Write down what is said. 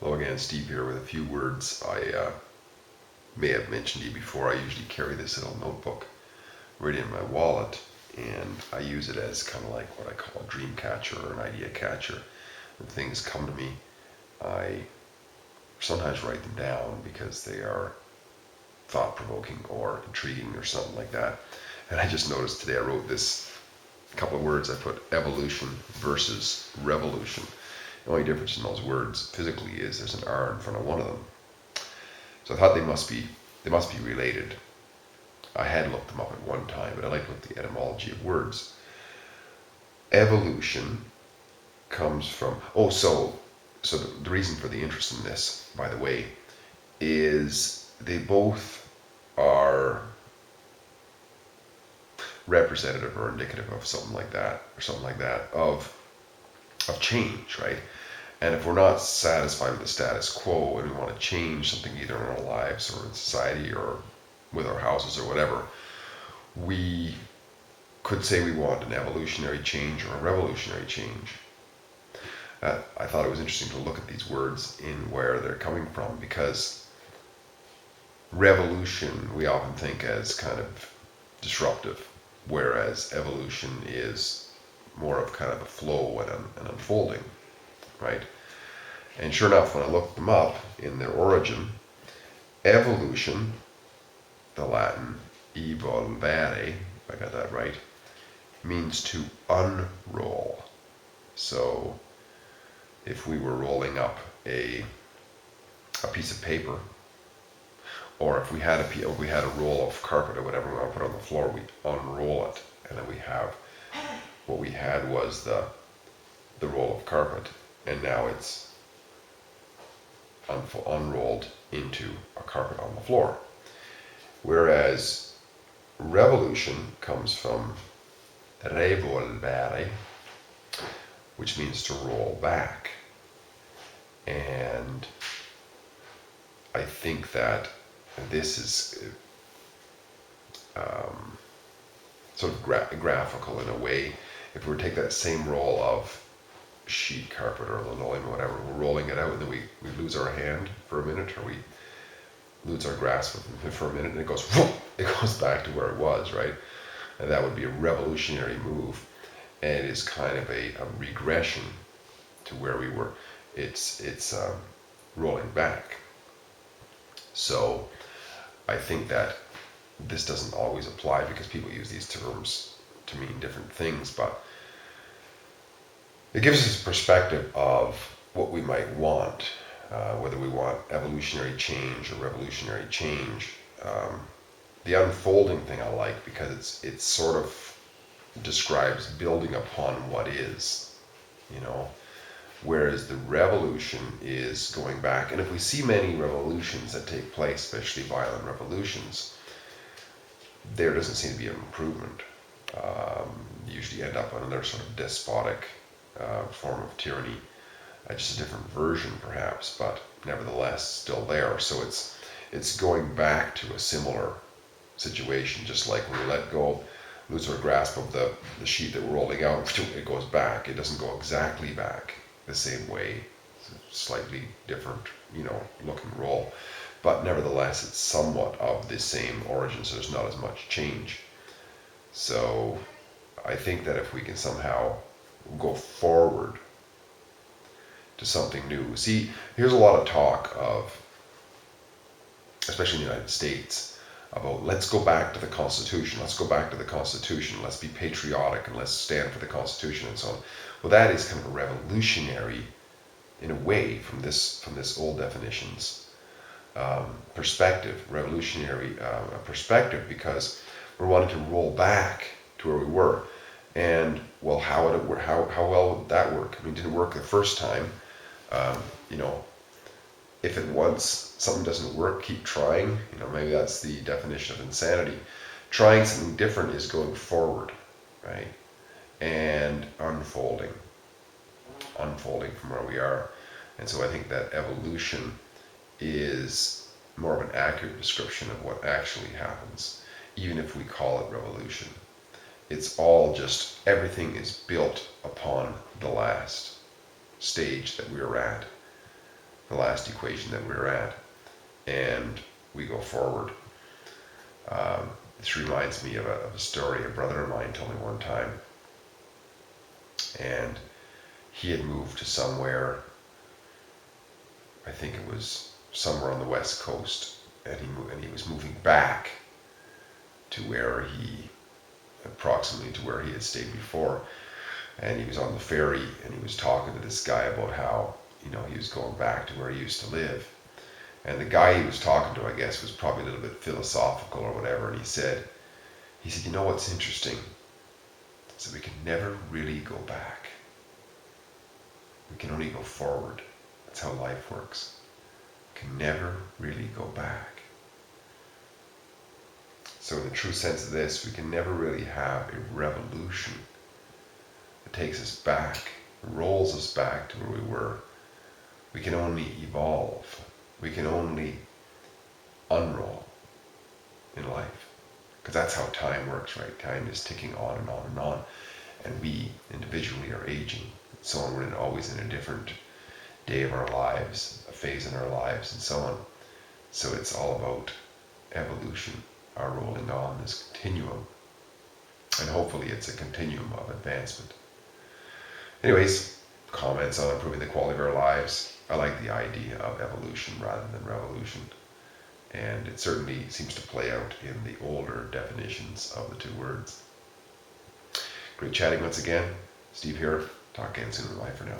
Hello again, Steve here with a few words I may have mentioned to you before. I usually carry this little notebook right in my wallet, and I use it as kind of like what I call a dream catcher or an idea catcher. When things come to me, I sometimes write them down because they are thought-provoking or intriguing or something like that. And I just noticed today I wrote this couple of words. I put evolution versus revolution. The only difference in those words physically is there's an R in front of one of them. So I thought they must be related. I had looked them up at one time, but I like to look at the etymology of words. Evolution comes from so the reason for the interest in this, by the way, is they both are representative or indicative of something like that of change, right? And if we're not satisfied with the status quo and we want to change something either in our lives or in society or with our houses or whatever, we could say we want an evolutionary change or a revolutionary change. I thought it was interesting to look at these words in where they're coming from, because revolution we often think as kind of disruptive, whereas evolution is more of kind of a flow and an unfolding, right? And sure enough, when I looked them up in their origin, evolution, the Latin evolvere, if I got that right, means to unroll. So if we were rolling up a piece of paper, or if we had a roll of carpet or whatever we want to put on the floor, we unroll it, and then we have what we had was the roll of carpet, and now it's unrolled into a carpet on the floor. Whereas revolution comes from revolvere, which means to roll back. And I think that this is sort of graphical in a way. If we take that same roll of sheet carpet or linoleum or whatever, we're rolling it out, and then we lose our hand for a minute, or we lose our grasp of it for a minute, and it goes back to where it was, right? And that would be a revolutionary move, and it is kind of a regression to where we were. It's rolling back. So I think that this doesn't always apply because people use these terms to mean different things, but it gives us a perspective of what we might want, whether we want evolutionary change or revolutionary change. The unfolding thing I like because it sort of describes building upon what is, whereas the revolution is going back. And if we see many revolutions that take place, especially violent revolutions, there doesn't seem to be an improvement. You usually end up on another sort of despotic form of tyranny, just a different version perhaps, but nevertheless still there. So it's going back to a similar situation, just like when we let go, lose our grasp of the sheet that we're rolling out, it goes back. It doesn't go exactly back the same way. It's a slightly different, look and roll, but nevertheless it's somewhat of the same origin, so there's not as much change. So I think that if we can somehow go forward to something new. See, here's a lot of talk of, especially in the United States, about let's go back to the Constitution, let's go back to the Constitution, let's be patriotic and let's stand for the Constitution and so on. Well, that is kind of a revolutionary, in a way, from this old definition's perspective, revolutionary perspective, because we're wanting to roll back to where we were. And well, how well would that work? I mean, did it work the first time? If it once something doesn't work, keep trying. Maybe that's the definition of insanity. Trying something different is going forward, right? And unfolding from where we are. And so I think that evolution is more of an accurate description of what actually happens, even if we call it revolution. It's all just, everything is built upon the last stage that we were at. the last equation that we're at, and we go forward. This reminds me of a story a brother of mine told me one time, and he had moved to somewhere, I think it was somewhere on the West Coast, and he was moving back to where approximately to where he had stayed before, and he was on the ferry, and he was talking to this guy about how, he was going back to where he used to live. And the guy he was talking to, I guess, was probably a little bit philosophical or whatever, and he said, you know what's interesting? So we can never really go back. We can only go forward. That's how life works. We can never really go back. So in the true sense of this, we can never really have a revolution that takes us back, rolls us back to where we were. We can only evolve. We can only unroll in life. Because that's how time works, right? Time is ticking on and on and on. And we individually are aging. So on, we're always in a different day of our lives, a phase in our lives, and so on. So it's all about evolution, our rolling on this continuum. And hopefully it's a continuum of advancement. Anyways, comments on improving the quality of our lives. I like the idea of evolution rather than revolution. And it certainly seems to play out in the older definitions of the two words. Great chatting once again. Steve here. Talk again soon. Bye for now.